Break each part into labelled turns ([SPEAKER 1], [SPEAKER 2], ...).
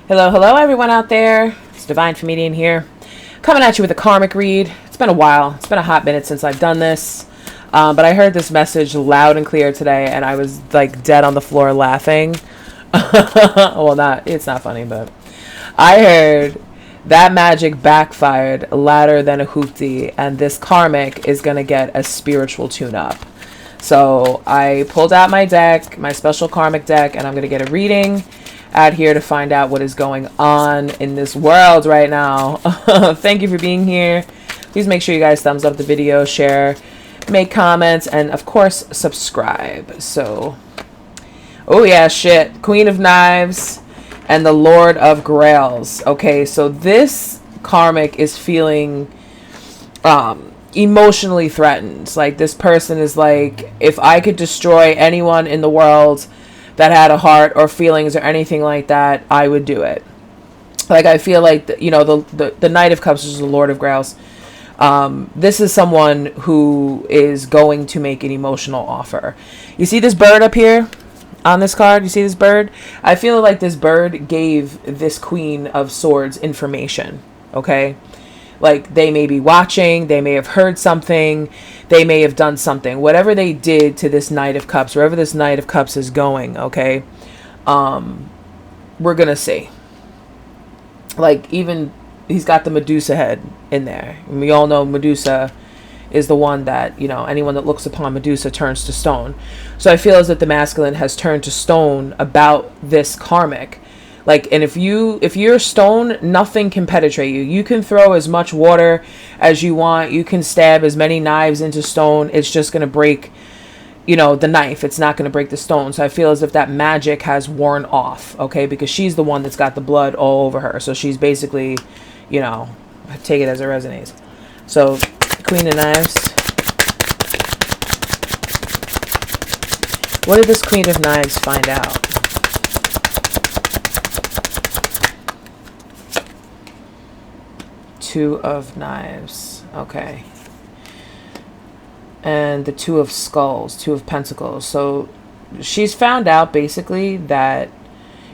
[SPEAKER 1] Hello, hello, everyone out there. It's Divine Comedian here, coming at you with a karmic read. It's been a while. It's been a hot minute since I've done this, but I heard this message loud and clear today, and I was like dead on the floor laughing. Well, it's not funny, but I heard that magic backfired louder than a hoopty, and this karmic is gonna get a spiritual tune-up. So I pulled out my deck, my special karmic deck, and I'm gonna get a reading out here to find out what is going on in this world right now. Thank you for being here. Please make sure you guys thumbs up the video, share, make comments, and of course subscribe. So, oh yeah, shit. Queen of Knives and the Lord of Grails. Okay, so this karmic is feeling emotionally threatened. Like, this person is like, if I could destroy anyone in the world that had a heart or feelings or anything like that, I would do it. Like, I feel like the Knight of Cups is the Lord of Grails. This is someone who is going to make an emotional offer. You see this bird up here on this card? You see this bird? I feel like this bird gave this Queen of Swords information. Okay, like, they may be watching, they may have heard something, they may have done something. Whatever they did to this Knight of Cups, wherever this Knight of Cups is going, okay, we're gonna see. Like, even he's got the Medusa head in there. And we all know Medusa is the one that, anyone that looks upon Medusa turns to stone. So I feel as if the masculine has turned to stone about this karmic. Like, and if you're stone, nothing can penetrate you. You can throw as much water as you want. You can stab as many knives into stone. It's just going to break, the knife. It's not going to break the stone. So I feel as if that magic has worn off, okay? Because she's the one that's got the blood all over her. So she's basically, take it as it resonates. So, Queen of Knives. What did this Queen of Knives find out? Two of Knives. Okay. And the Two of Skulls, Two of Pentacles. So she's found out basically that,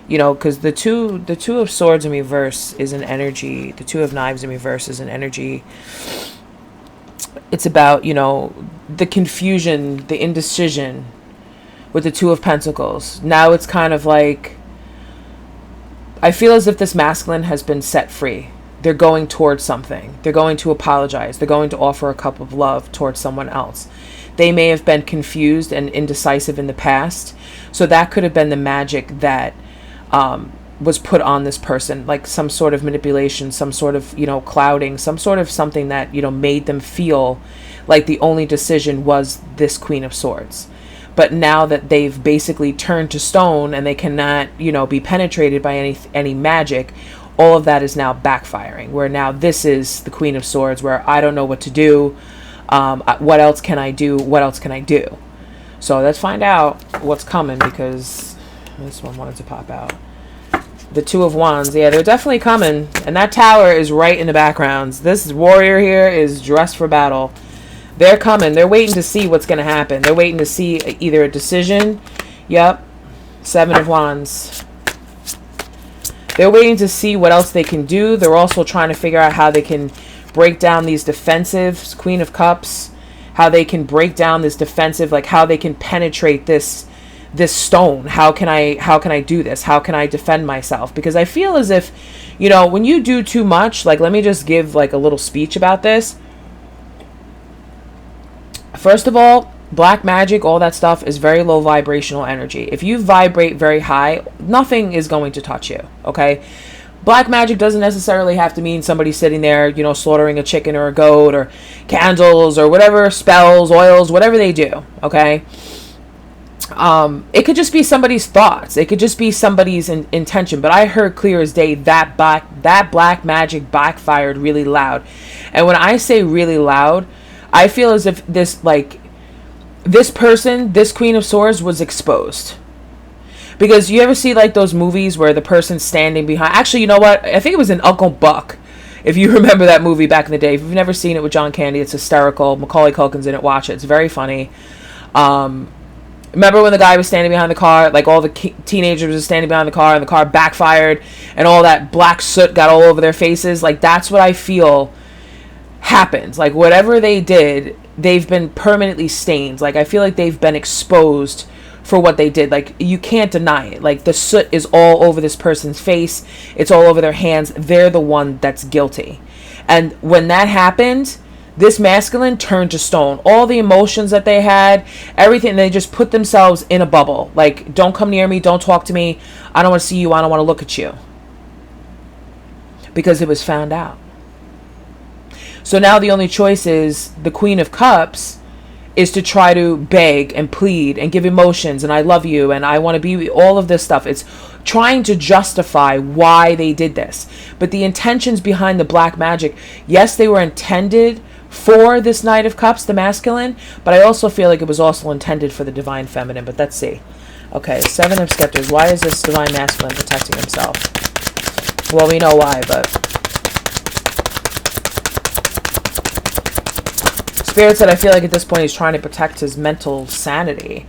[SPEAKER 1] because the two of Swords in reverse is an energy. The Two of Knives in reverse is an energy. It's about, the confusion, the indecision with the Two of Pentacles. Now it's kind of like, I feel as if this masculine has been set free. They're going towards something. They're going to apologize. They're going to offer a cup of love towards someone else. They may have been confused and indecisive in the past. So that could have been the magic that was put on this person, like some sort of manipulation, some sort of, clouding, some sort of something that, made them feel like the only decision was this Queen of Swords. But now that they've basically turned to stone and they cannot, be penetrated by any magic, all of that is now backfiring, where now this is the Queen of Swords, where I don't know what to do. What else can I do? What else can I do? So let's find out what's coming, because this one wanted to pop out. The Two of Wands. Yeah, they're definitely coming. And that tower is right in the background. This warrior here is dressed for battle. They're coming. They're waiting to see what's going to happen. They're waiting to see either a decision. Yep. Seven of Wands. They're waiting to see what else they can do. They're also trying to figure out how they can break down these defensives. Queen of Cups. How they can break down this defensive, like how they can penetrate this stone. How can I do this? How can I defend myself? Because I feel as if, when you do too much, like, let me just give like a little speech about this. First of all, black magic, all that stuff is very low vibrational energy. If you vibrate very high, nothing is going to touch you, okay? Black magic doesn't necessarily have to mean somebody sitting there, slaughtering a chicken or a goat, or candles or whatever, spells, oils, whatever they do, okay? It could just be somebody's thoughts. It could just be somebody's intention. But I heard clear as day that black magic backfired really loud. And when I say really loud, I feel as if this person, this Queen of Swords, was exposed. Because you ever see like those movies where the person's standing behind... Actually, you know what? I think it was in Uncle Buck. If you remember that movie back in the day. If you've never seen it with John Candy, it's hysterical. Macaulay Culkin's in it. Watch it. It's very funny. Remember when the guy was standing behind the car, like all the teenagers were standing behind the car and the car backfired and all that black soot got all over their faces? Like, that's what I feel happens. Like, whatever they did, they've been permanently stained. Like, I feel like they've been exposed for what they did. Like, you can't deny it. Like, the soot is all over this person's face. It's all over their hands. They're the one that's guilty. And when that happened, this masculine turned to stone. All the emotions that they had, everything, they just put themselves in a bubble. Like, don't come near me, don't talk to me, I don't want to see you, I don't want to look at you. Because it was found out. So now the only choice is the Queen of Cups is to try to beg and plead and give emotions and I love you and I want to be, all of this stuff. It's trying to justify why they did this. But the intentions behind the black magic, yes, they were intended for this Knight of Cups, the masculine, but I also feel like it was also intended for the divine feminine. But let's see. Okay, Seven of Scepters. Why is this divine masculine protecting himself? Well, we know why, but Spirit said I feel like at this point he's trying to protect his mental sanity.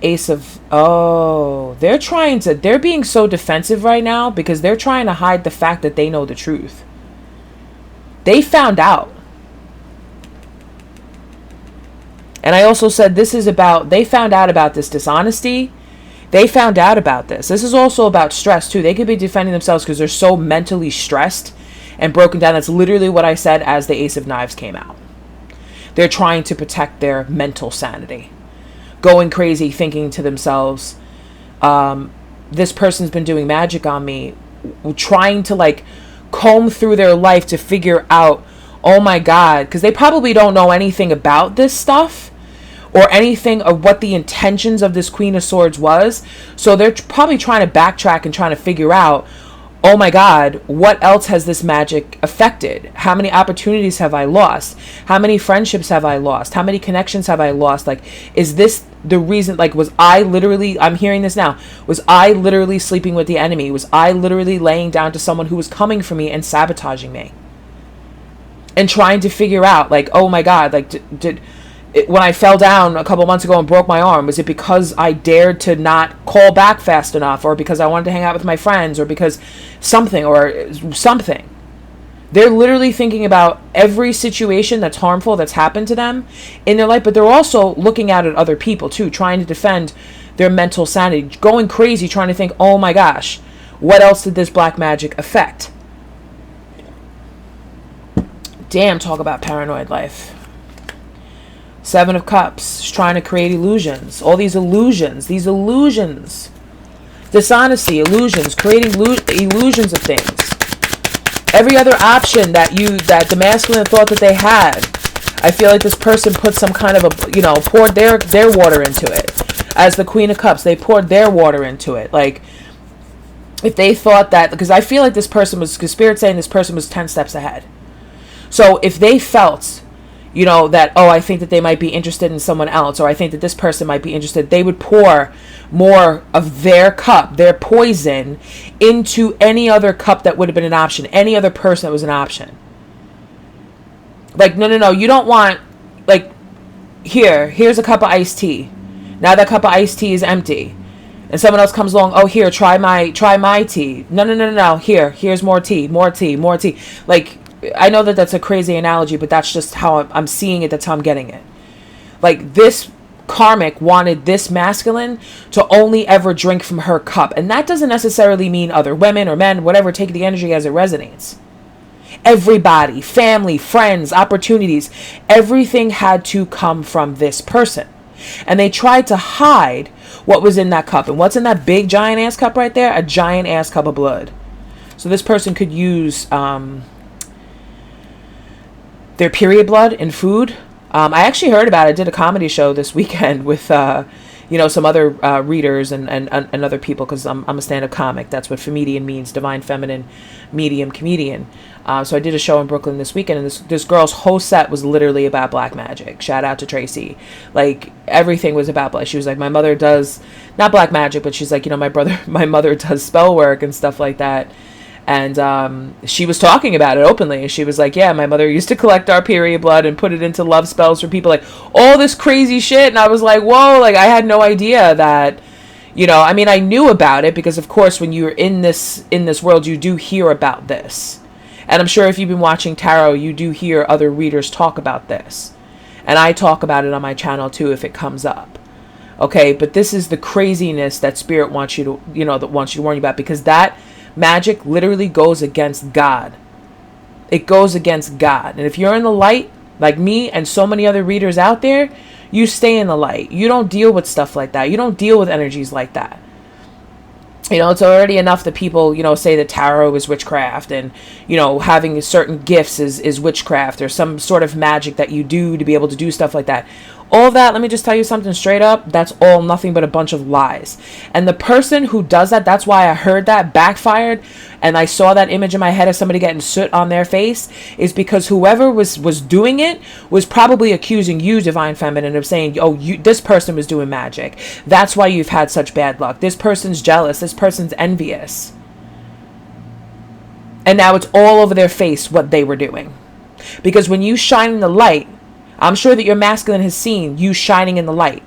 [SPEAKER 1] Ace of, oh, they're being so defensive right now because they're trying to hide the fact that they know the truth. They found out. And I also said this is about, they found out about this dishonesty. They found out about this. This is also about stress too. They could be defending themselves because they're so mentally stressed and broken down. That's literally what I said as the Ace of Knives came out. They're trying to protect their mental sanity. Going crazy, thinking to themselves, this person's been doing magic on me. Trying to like comb through their life to figure out, oh my God, because they probably don't know anything about this stuff or anything of what the intentions of this Queen of Swords was. So they're probably trying to backtrack and trying to figure out, oh my God, what else has this magic affected? How many opportunities have I lost? How many friendships have I lost? How many connections have I lost? Like, is this the reason? Like, was I literally, I'm hearing this now, was I literally sleeping with the enemy? Was I literally laying down to someone who was coming for me and sabotaging me? And trying to figure out, like, oh my God, like, when I fell down a couple months ago and broke my arm, was it because I dared to not call back fast enough, or because I wanted to hang out with my friends, or because something, They're literally thinking about every situation that's harmful that's happened to them in their life, but they're also looking out at other people too, trying to defend their mental sanity, going crazy, trying to think, oh my gosh, what else did this black magic affect? Damn, talk about paranoid life. Seven of Cups, she's trying to create illusions. All these illusions. Dishonesty, illusions, creating illusions of things. Every other option that the masculine thought that they had, I feel like this person put some kind of poured their water into it. As the Queen of Cups, they poured their water into it. Like, if they thought that, because I feel like this person was, because Spirit's saying this person was 10 steps ahead. So if they felt, that, oh, I think that they might be interested in someone else, or I think that this person might be interested, they would pour more of their cup, their poison, into any other cup that would have been an option, any other person that was an option. Like, no, you don't want, like, here's a cup of iced tea. Now that cup of iced tea is empty. And someone else comes along, oh, here, try my tea. No, here's more tea. Like, I know that that's a crazy analogy, but that's just how I'm seeing it. That's how I'm getting it. Like, this karmic wanted this masculine to only ever drink from her cup. And that doesn't necessarily mean other women or men, whatever, take the energy as it resonates. Everybody, family, friends, opportunities, everything had to come from this person. And they tried to hide what was in that cup. And what's in that big giant ass cup right there? A giant ass cup of blood. So this person could use their period blood in food. I actually heard about it. I did a comedy show this weekend with, some other readers and other people, because I'm a stand-up comic. That's what femedian means, divine feminine, medium, comedian. So I did a show in Brooklyn this weekend, and this girl's whole set was literally about black magic. Shout out to Tracy. Like, everything was about black. She was like, my mother does, not black magic, but she's like, my mother does spell work and stuff like that. And she was talking about it openly. And she was like, yeah, my mother used to collect our period blood and put it into love spells for people, like all this crazy shit. And I was like, whoa, like I had no idea that, you know, I mean, I knew about it because of course when you're in this world, you do hear about this. And I'm sure if you've been watching tarot, you do hear other readers talk about this. And I talk about it on my channel too if it comes up. Okay, but this is the craziness that Spirit wants you to, you know, that wants you to warn you about, because that magic literally goes against God. It goes against God. And if you're in the light, like me and so many other readers out there, you stay in the light. You don't deal with stuff like that. You don't deal with energies like that. You know, it's already enough that people, you know, say that tarot is witchcraft and, you know, having certain gifts is witchcraft or some sort of magic that you do to be able to do stuff like that. All that, let me just tell you something straight up, that's all nothing but a bunch of lies. And the person who does that, that's why I heard that backfired and I saw that image in my head of somebody getting soot on their face, is because whoever was doing it was probably accusing you, Divine Feminine, of saying, oh, this person was doing magic. That's why you've had such bad luck. This person's jealous. This person's envious. And now it's all over their face what they were doing. Because when you shine in the light, I'm sure that your masculine has seen you shining in the light.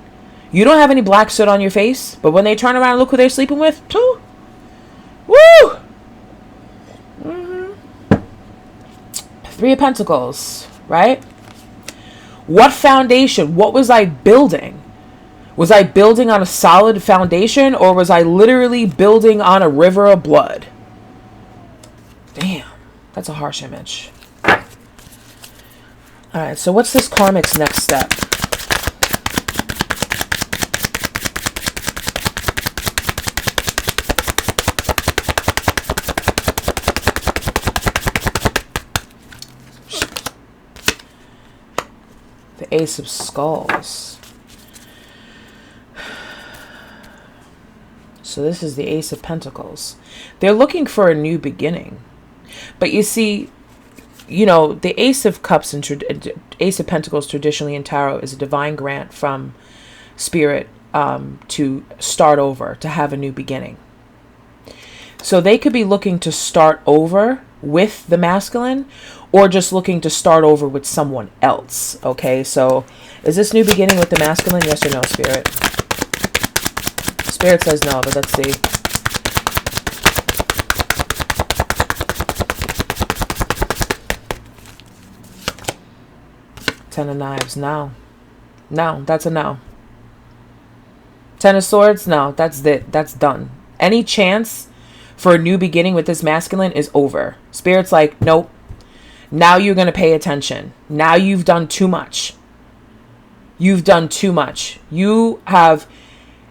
[SPEAKER 1] You don't have any black soot on your face, but when they turn around and look who they're sleeping with, too. Woo! Three of Pentacles, right? What foundation? What was I building? Was I building on a solid foundation, or was I literally building on a river of blood? Damn, that's a harsh image. All right, so what's this karmic's next step? The Ace of Skulls. So this is the Ace of Pentacles. They're looking for a new beginning. But you see, you know, the Ace of Cups and Ace of Pentacles traditionally in tarot is a divine grant from Spirit to start over, to have a new beginning. So they could be looking to start over with the masculine, or just looking to start over with someone else. Okay, so is this new beginning with the masculine? Yes or no, Spirit? Spirit says no, but let's see. Ten of Knives, no. No, that's a no. Ten of Swords, no, that's it. That's done. Any chance for a new beginning with this masculine is over. Spirit's like, nope. Now you're going to pay attention. Now you've done too much. You've done too much. You have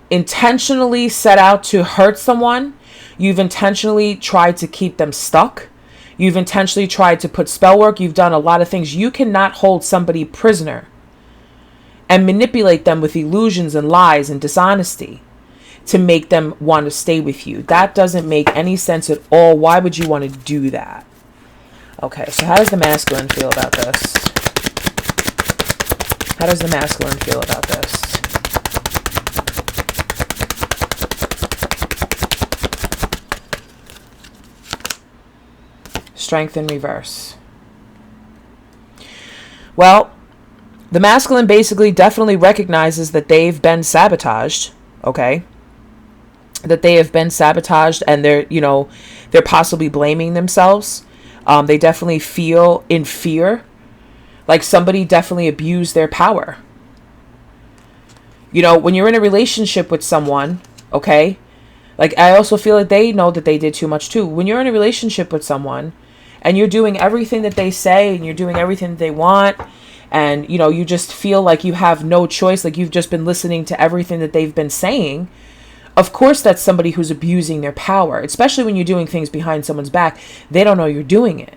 [SPEAKER 1] intentionally set out to hurt someone. You've intentionally tried to keep them stuck. You've intentionally tried to put spell work. You've done a lot of things. You cannot hold somebody prisoner and manipulate them with illusions and lies and dishonesty to make them want to stay with you. That doesn't make any sense at all. Why would you want to do that? Okay, so how does the masculine feel about this? How does the masculine feel about this? Strength in reverse. Well, the masculine basically definitely recognizes that they've been sabotaged, okay? That they have been sabotaged, and they're, you know, they're possibly blaming themselves. They definitely feel in fear, like somebody definitely abused their power. You know, when you're in a relationship with someone, okay, like I also feel like they know that they did too much too. When you're in a relationship with someone and you're doing everything that they say and you're doing everything that they want, and, you know, you just feel like you have no choice, like you've just been listening to everything that they've been saying, of course that's somebody who's abusing their power, especially when you're doing things behind someone's back. They don't know you're doing it.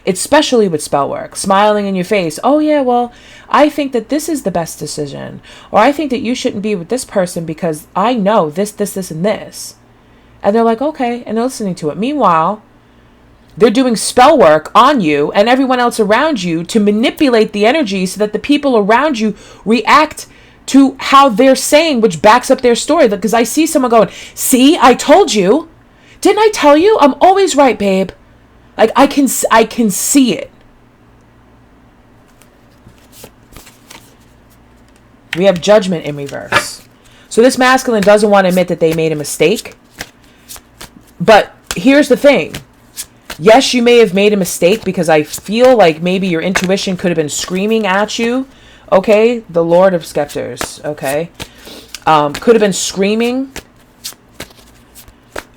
[SPEAKER 1] Especially with spell work, smiling in your face. Oh yeah, well, I think that this is the best decision. Or I think that you shouldn't be with this person because I know this, and this. And they're like, okay, and they're listening to it. Meanwhile, they're doing spell work on you and everyone else around you to manipulate the energy so that the people around you react to how they're saying, which backs up their story. Because I see someone going, see, I told you. Didn't I tell you? I'm always right, babe. Like, I can see it. We have Judgment in reverse. So this masculine doesn't want to admit that they made a mistake. But here's the thing. Yes, you may have made a mistake, because I feel like maybe your intuition could have been screaming at you. Okay? The Lord of Scepters. Okay? Could have been screaming.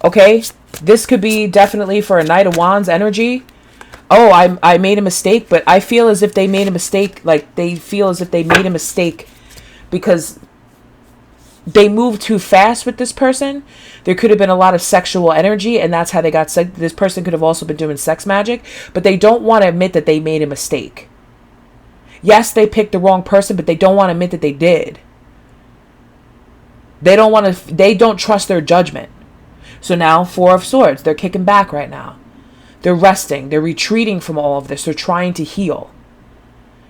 [SPEAKER 1] Okay? This could be definitely for a Knight of Wands energy. Oh, I made a mistake, but I feel as if they made a mistake. Like, they feel as if they made a mistake because they moved too fast with this person. There could have been a lot of sexual energy, and that's how they got sick. This person could have also been doing sex magic, but they don't want to admit that they made a mistake. Yes, they picked the wrong person, but they don't want to admit that they did. They don't trust their judgment. So now, Four of Swords, they're kicking back right now. They're resting. They're retreating from all of this. They're trying to heal,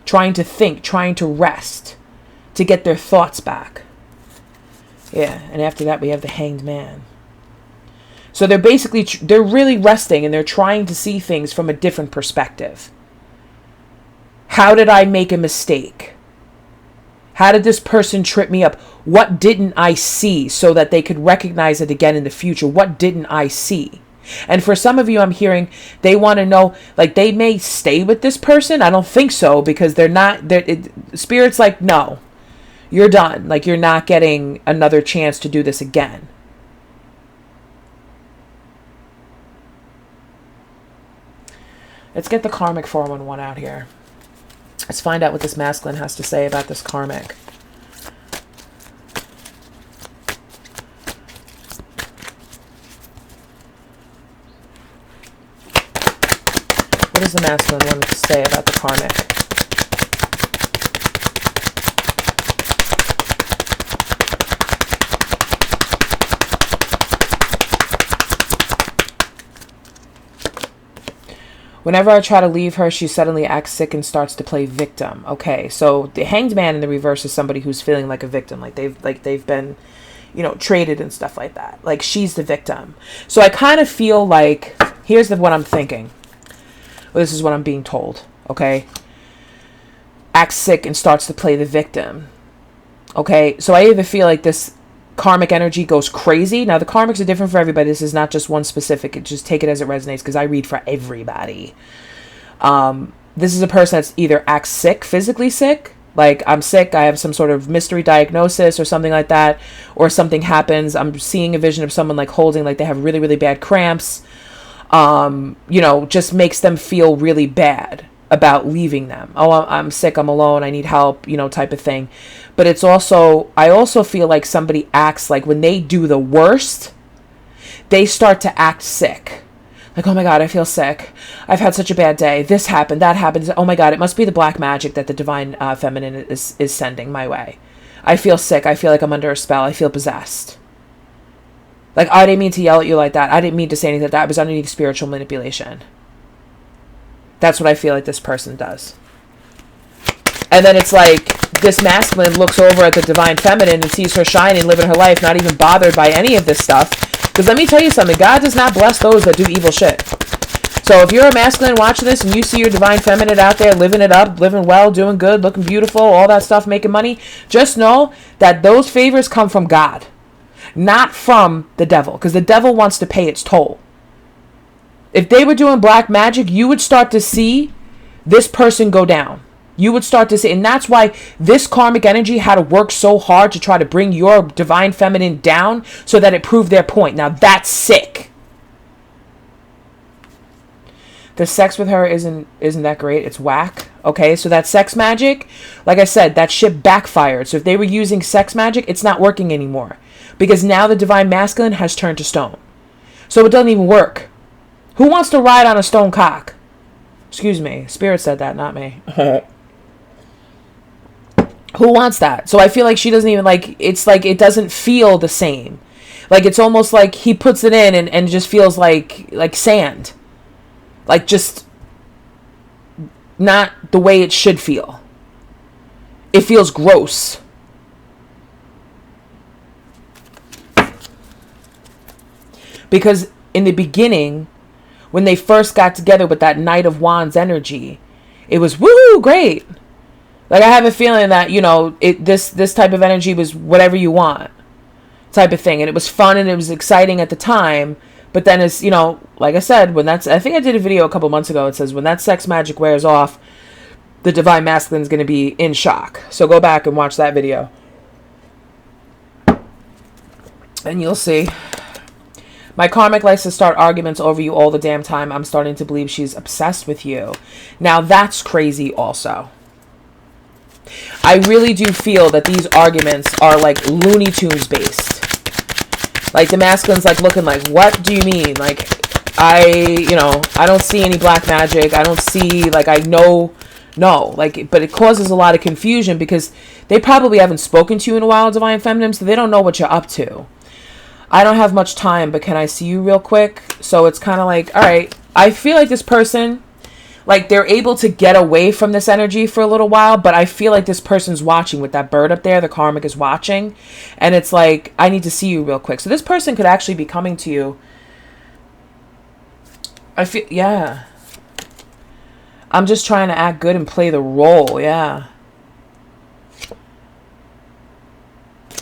[SPEAKER 1] trying to think, trying to rest, to get their thoughts back. Yeah, and after that we have the Hanged Man. So they're basically, they're really resting, and they're trying to see things from a different perspective. How did I make a mistake? How did this person trip me up? What didn't I see so that they could recognize it again in the future? What didn't I see? And for some of you, I'm hearing they want to know, like, they may stay with this person. I don't think so, because Spirit's like, no, you're done. Like, you're not getting another chance to do this again. Let's get the Karmic 411 out here. Let's find out what this masculine has to say about this Karmic. What does the masculine want to say about the Karmic? Whenever I try to leave her, she suddenly acts sick and starts to play victim. Okay, so the Hanged Man in the reverse is somebody who's feeling like a victim, like they've been, traded and stuff like that. Like, she's the victim. So I kind of feel like, here's what I'm thinking. Well, this is what I'm being told. Okay, acts sick and starts to play the victim. Okay, so I either feel like this Karmic energy goes crazy. Now, the Karmics are different for everybody. This is not just one specific. Just take it as it resonates, because I read for everybody. This is a person that's either acts sick, physically sick, like, I'm sick, I have some sort of mystery diagnosis or something like that, or something happens. I'm seeing a vision of someone, like, holding, like, they have really, really bad cramps. Just makes them feel really bad about leaving them. Oh, I'm sick, I'm alone, I need help, type of thing. But it's also, I also feel like somebody acts like when they do the worst, they start to act sick. Like, oh my God, I feel sick. I've had such a bad day. This happened, that happened. Oh my God, it must be the black magic that the divine feminine is sending my way. I feel sick. I feel like I'm under a spell. I feel possessed. Like, I didn't mean to yell at you like that. I didn't mean to say anything like that. I was underneath spiritual manipulation. That's what I feel like this person does. And then it's like, this masculine looks over at the divine feminine and sees her shining, living her life, not even bothered by any of this stuff. Because let me tell you something, God does not bless those that do evil shit. So if you're a masculine watching this and you see your divine feminine out there living it up, living well, doing good, looking beautiful, all that stuff, making money, just know that those favors come from God, not from the devil, because the devil wants to pay its toll. If they were doing black magic, you would start to see this person go down. You would start to see, and that's why this karmic energy had to work so hard to try to bring your divine feminine down so that it proved their point. Now that's sick. The sex with her isn't that great. It's whack. Okay, so that sex magic, like I said, that shit backfired. So if they were using sex magic, it's not working anymore, because now the divine masculine has turned to stone. So it doesn't even work. Who wants to ride on a stone cock? Excuse me. Spirit said that, not me. Who wants that? So I feel like she doesn't even, like, it's like it doesn't feel the same. Like, it's almost like he puts it in and it just feels like sand. Like, just not the way it should feel. It feels gross. Because in the beginning, when they first got together with that Knight of Wands energy, it was woo, great. Like, I have a feeling that, you know, this type of energy was whatever you want type of thing. And it was fun and it was exciting at the time. But then it's, you know, like I said, I think I did a video a couple months ago. It says when that sex magic wears off, the Divine Masculine is going to be in shock. So go back and watch that video. And you'll see. My karmic likes to start arguments over you all the damn time. I'm starting to believe she's obsessed with you. Now that's crazy also. I really do feel that these arguments are like Looney Tunes based. Like the masculine's like looking like, what do you mean? Like, I don't see any black magic. I don't see, like, I know, no. Like, but it causes a lot of confusion because they probably haven't spoken to you in a while, Divine Feminine, so they don't know what you're up to. I don't have much time, but can I see you real quick? So it's kind of like, all right, I feel like this person, like, they're able to get away from this energy for a little while, but I feel like this person's watching with that bird up there. The karmic is watching, and it's like, I need to see you real quick. So this person could actually be coming to you. I feel, yeah. I'm just trying to act good and play the role, yeah.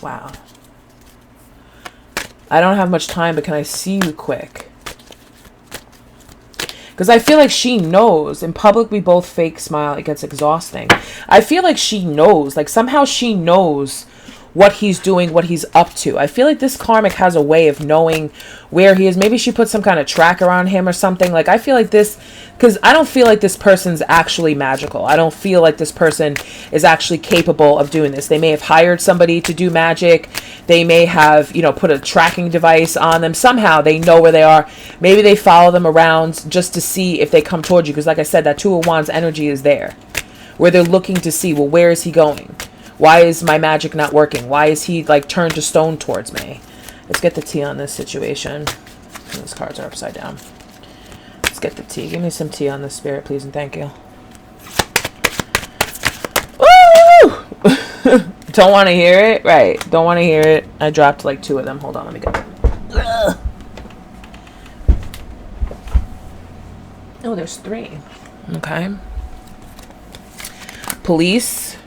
[SPEAKER 1] Wow. I don't have much time, but can I see you quick? Because I feel like she knows. In public, we both fake smile. It gets exhausting. I feel like she knows. Like, somehow she knows what he's doing, what he's up to. I feel like this karmic has a way of knowing where he is. Maybe she put some kind of tracker on him or something. Like, I feel like this, because I don't feel like this person's actually magical. I don't feel like this person is actually capable of doing this. They may have hired somebody to do magic. They may have, you know, put a tracking device on them. Somehow they know where they are. Maybe they follow them around just to see if they come towards you. Because like I said, that Two of Wands energy is there. Where they're looking to see, well, where is he going? Why is my magic not working? Why is he, like, turned to stone towards me? Let's get the tea on this situation. These cards are upside down. Let's get the tea. Give me some tea on this, Spirit, please, and thank you. Woo! Don't want to hear it? Right. Don't want to hear it. I dropped, like, 2 of them. Hold on, let me get them. Oh, there's 3. Okay. Police.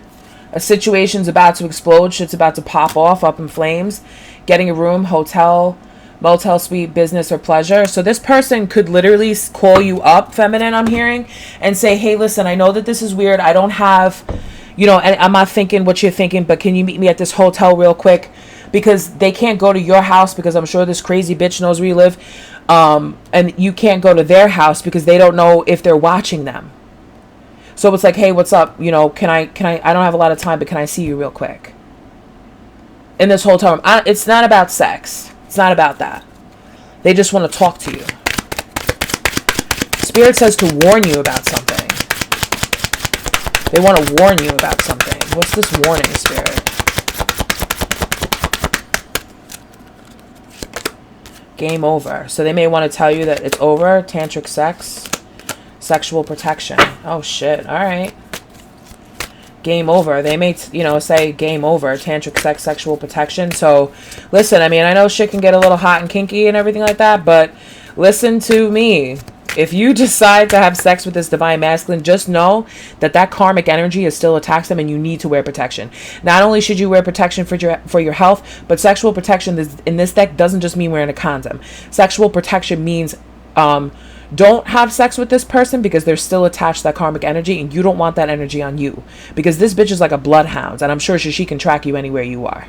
[SPEAKER 1] A situation's about to explode. Shit's about to pop off, up in flames. Getting a room, hotel, motel suite, business, or pleasure. So this person could literally call you up, feminine, I'm hearing, and say, hey, listen, I know that this is weird. I don't have, you know, and I'm not thinking what you're thinking, but can you meet me at this hotel real quick? Because they can't go to your house because I'm sure this crazy bitch knows where you live. And you can't go to their house because they don't know if they're watching them. So it's like, hey, what's up? You know, can I don't have a lot of time, but can I see you real quick? In this whole time, it's not about sex. It's not about that. They just want to talk to you. Spirit says to warn you about something. They want to warn you about something. What's this warning, Spirit? Game over. So they may want to tell you that it's over. Tantric sex. Sexual protection. Oh shit. All right. Game over. They may, you know, say game over. Tantric sex, sexual protection. So listen, I mean, I know shit can get a little hot and kinky and everything like that, but listen to me. If you decide to have sex with this Divine Masculine, just know that that karmic energy is still attached them and you need to wear protection. Not only should you wear protection for your health, but sexual protection in this deck doesn't just mean wearing a condom. Sexual protection means don't have sex with this person because they're still attached to that karmic energy and you don't want that energy on you. Because this bitch is like a bloodhound and I'm sure she can track you anywhere you are.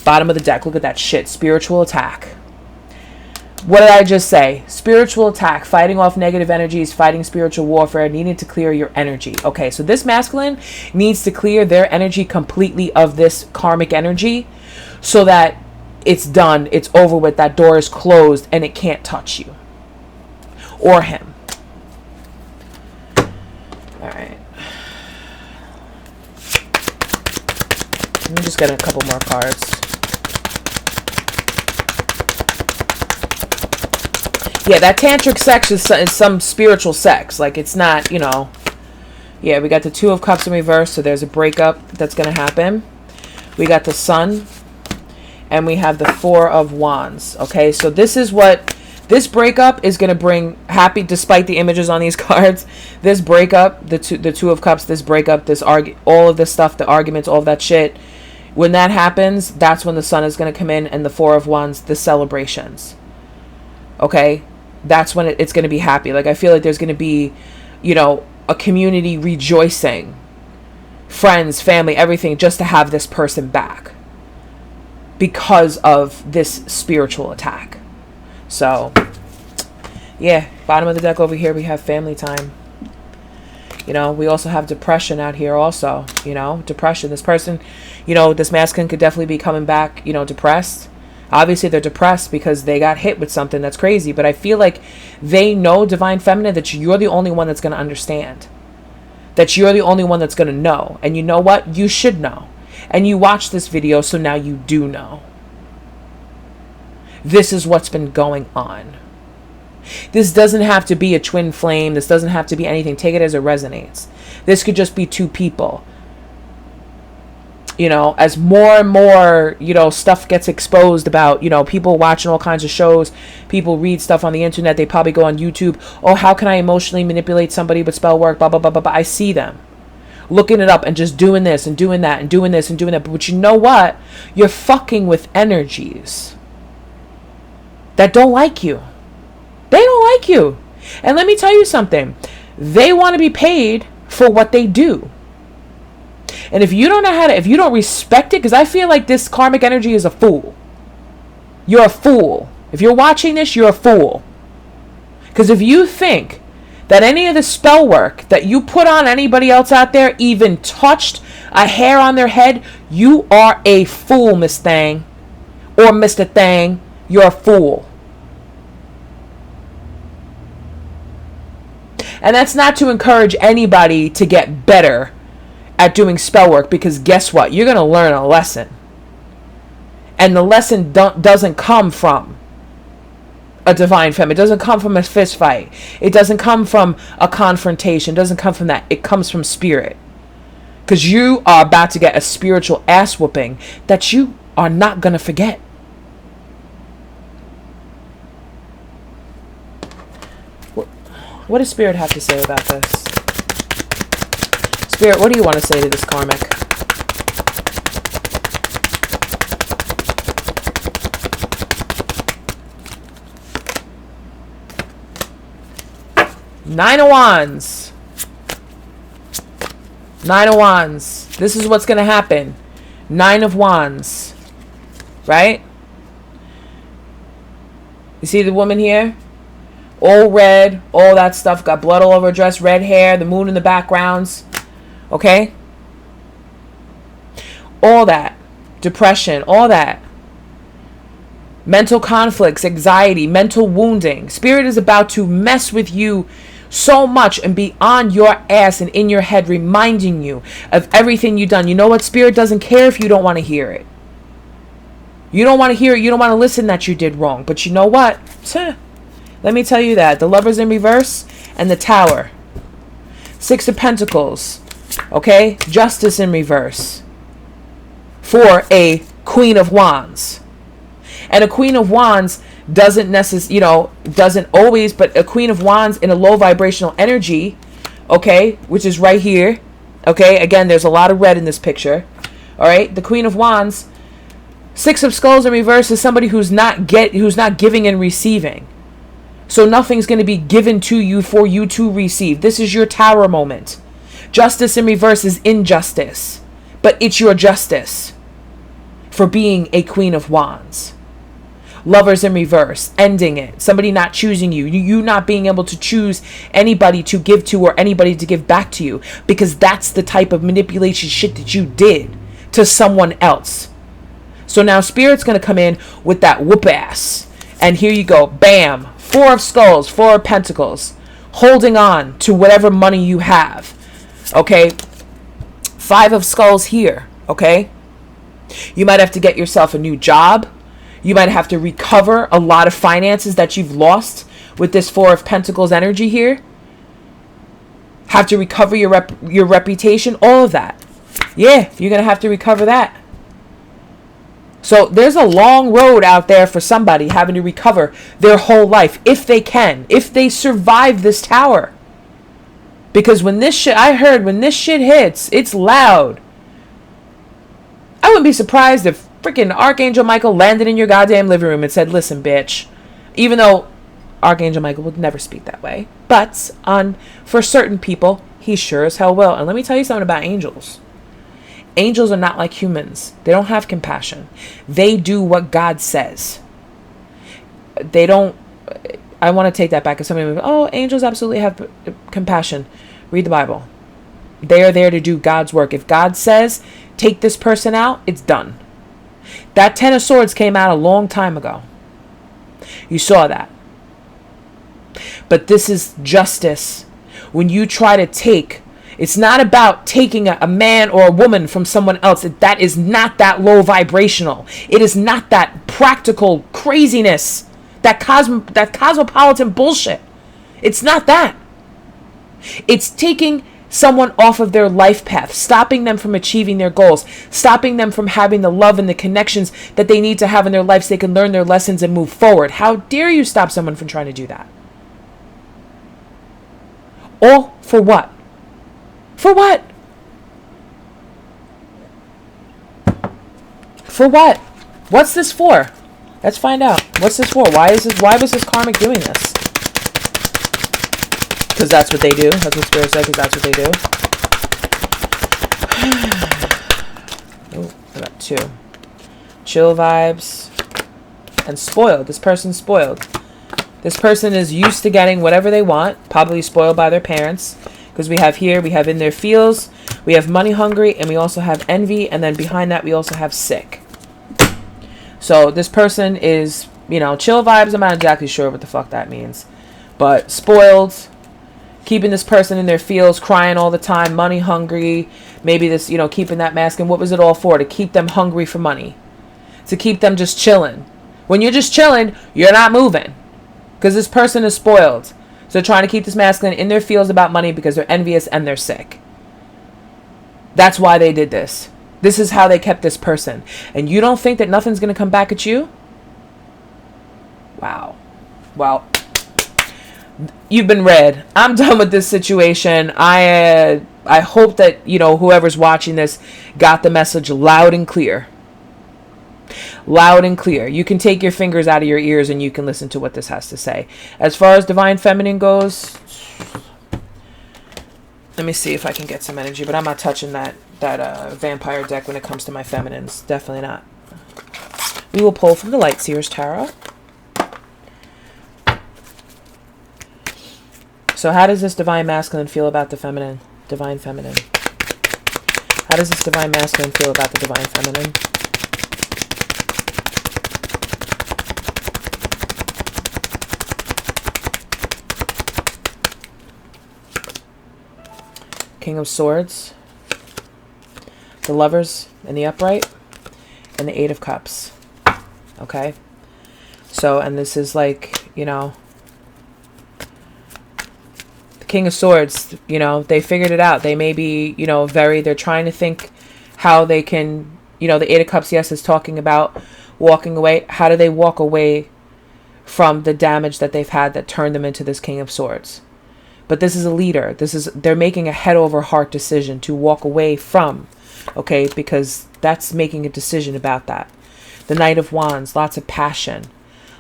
[SPEAKER 1] Bottom of the deck. Look at that shit. Spiritual attack. What did I just say? Spiritual attack. Fighting off negative energies. Fighting spiritual warfare. Needing to clear your energy. Okay, so this masculine needs to clear their energy completely of this karmic energy so that it's done. It's over with. That door is closed and it can't touch you. Or him. Alright. Let me just get a couple more cards. Yeah, that tantric sex is some spiritual sex. Like, it's not, you know. Yeah, we got the 2 of Cups in reverse, so there's a breakup that's going to happen. We got the Sun. And we have the 4 of Wands. Okay, so this is what This breakup is going to bring happy, despite the images on these cards. This breakup, the two of cups, this breakup, all of this stuff, the arguments, all of that shit. When that happens, that's when the sun is going to come in, and the four of wands, the celebrations. Okay? That's when it's going to be happy. Like, I feel like there's going to be, you know, a community rejoicing. Friends, family, everything, just to have this person back. Because of this spiritual attack. So, yeah, bottom of the deck over here, we have family time. You know, we also have depression out here also, you know, depression. This person, you know, this masculine could definitely be coming back, you know, depressed. Obviously, they're depressed because they got hit with something that's crazy. But I feel like they know, Divine Feminine, that you're the only one that's going to understand. That you're the only one that's going to know. And you know what? You should know. And you watch this video, so now you do know. This is what's been going on. This doesn't have to be a twin flame. This doesn't have to be anything. Take it as it resonates. This could just be two people. You know, as more and more, you know, stuff gets exposed about, you know, people watching all kinds of shows, people read stuff on the internet, they probably go on YouTube. Oh, how can I emotionally manipulate somebody with spell work? Blah, blah, blah, blah, blah. I see them looking it up and just doing this and doing that and doing this and doing that. But you know what? You're fucking with energies that don't like you. They don't like you. And let me tell you something. They want to be paid for what they do. And if you don't know how to, if you don't respect it, because I feel like this karmic energy is a fool. You're a fool. If you're watching this, you're a fool. Because if you think that any of the spell work that you put on anybody else out there even touched a hair on their head, you are a fool, Miss Thang. Or Mr. Thang. You're a fool. And that's not to encourage anybody to get better at doing spell work, because guess what? You're going to learn a lesson. And the lesson doesn't come from a divine femme. It doesn't come from a fist fight. It doesn't come from a confrontation. It doesn't come from that. It comes from spirit. Because you are about to get a spiritual ass whooping that you are not going to forget. What does Spirit have to say about this? Spirit, what do you want to say to this karmic? Nine of Wands. Nine of Wands. This is what's going to happen. Nine of Wands. Right? You see the woman here? All red, all that stuff. Got blood all over her dress, red hair, the moon in the backgrounds. Okay? All that. Depression, all that. Mental conflicts, anxiety, mental wounding. Spirit is about to mess with you so much and be on your ass and in your head, reminding you of everything you've done. You know what? Spirit doesn't care if you don't want to hear it. You don't want to hear it. You don't want to listen that you did wrong. But you know what? Let me tell you that. The Lover's in reverse and the Tower. Six of Pentacles. Okay? Justice in reverse. For a Queen of Wands. And a Queen of Wands doesn't necessarily, you know, doesn't always, but a Queen of Wands in a low vibrational energy, okay, which is right here. Okay? Again, there's a lot of red in this picture. All right? The Queen of Wands. Six of Skulls in reverse is somebody who's not giving and receiving. So nothing's going to be given to you for you to receive. This is your Tower moment. Justice in reverse is injustice. But it's your justice for being a Queen of Wands. Lovers in reverse, ending it. Somebody not choosing you. You not being able to choose anybody to give to or anybody to give back to you. Because that's the type of manipulation shit that you did to someone else. So now Spirit's going to come in with that whoop ass. And here you go. Bam. Four of Skulls, Four of Pentacles. Holding on to whatever money you have. Okay? Five of Skulls here. Okay? You might have to get yourself a new job. You might have to recover a lot of finances that you've lost with this Four of Pentacles energy here. Have to recover your reputation. All of that. Yeah, you're going to have to recover that. So there's a long road out there for somebody having to recover their whole life, if they can, if they survive this tower. Because when this shit, I heard when this shit hits, it's loud. I wouldn't be surprised if freaking Archangel Michael landed in your goddamn living room and said, listen, bitch. Even though Archangel Michael would never speak that way. But for certain people, he sure as hell will. And let me tell you something about angels. Angels are not like humans. They don't have compassion. They do what God says. They don't. I want to take that back. If somebody goes, oh, angels absolutely have compassion. Read the Bible. They are there to do God's work. If God says, take this person out, it's done. That Ten of Swords came out a long time ago. You saw that. But this is justice. When you try to take, it's not about taking a man or a woman from someone else. That is not that low vibrational. It is not that practical craziness, that cosmopolitan bullshit. It's not that. It's taking someone off of their life path, stopping them from achieving their goals, stopping them from having the love and the connections that they need to have in their life so they can learn their lessons and move forward. How dare you stop someone from trying to do that? All for what? For what? For what? What's this for? Let's find out. What's this for? Why was this karmic doing this? Because that's what they do. That's what Spirit said, because that's what they do. Oh, I got two. Chill vibes. And spoiled. This person's spoiled. This person is used to getting whatever they want. Probably spoiled by their parents. Because we have in their feels, we have money hungry, and we also have envy, and then behind that we also have sick. So this person is, chill vibes. I'm not exactly sure what the fuck that means. But spoiled, keeping this person in their feels, crying all the time, money hungry, maybe this, keeping that mask. And what was it all for? To keep them hungry for money. To keep them just chilling. When you're just chilling, you're not moving. Because this person is spoiled. So trying to keep this masculine in their feels about money because they're envious and they're sick. That's why they did this. This is how they kept this person. And you don't think that nothing's going to come back at you? Wow. Well, you've been read. I'm done with this situation. I hope that, whoever's watching this got the message loud and clear. Loud and clear. You can take your fingers out of your ears and you can listen to what this has to say. As far as Divine Feminine goes, let me see if I can get some energy, but I'm not touching that vampire deck when it comes to my feminines. Definitely not. We will pull from the Light Seers Tarot. So how does this Divine Masculine feel about the feminine? Divine Feminine. How does this Divine Masculine feel about the Divine Feminine? King of Swords, the Lovers in the upright, and the Eight of Cups. Okay? So, and this is like, the King of Swords, they figured it out. They may be, they're trying to think how they can, the Eight of Cups, yes, is talking about walking away. How do they walk away from the damage that they've had that turned them into this King of Swords? But this is a leader. They're making a head over heart decision to walk away from, okay? Because that's making a decision about that. The Knight of Wands, lots of passion,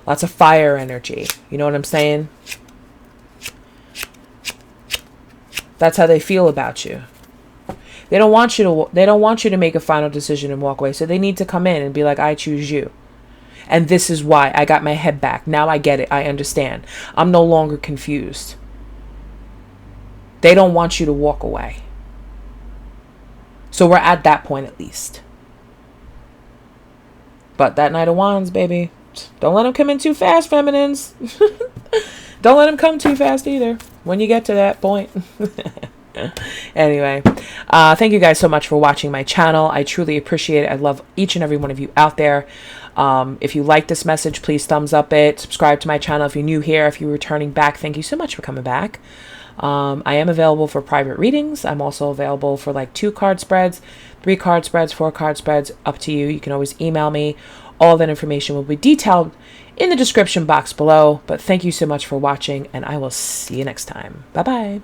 [SPEAKER 1] lots of fire energy. You know what I'm saying? That's how they feel about you. They don't want you to make a final decision and walk away. So they need to come in and be like, I choose you. And this is why I got my head back. Now I get it. I understand. I'm no longer confused. They don't want you to walk away. So we're at that point at least. But that Knight of Wands, baby. Don't let them come in too fast, feminines. Don't let them come too fast either when you get to that point. Anyway, thank you guys so much for watching my channel. I truly appreciate it. I love each and every one of you out there. If you like this message, please thumbs up it. Subscribe to my channel if you're new here. If you're returning back, thank you so much for coming back. I am available for private readings. I'm also available for like 2-card spreads, 3-card spreads, 4-card spreads, up to you. You can always email me. All that information will be detailed in the description box below. But thank you so much for watching, and I will see you next time. Bye-bye.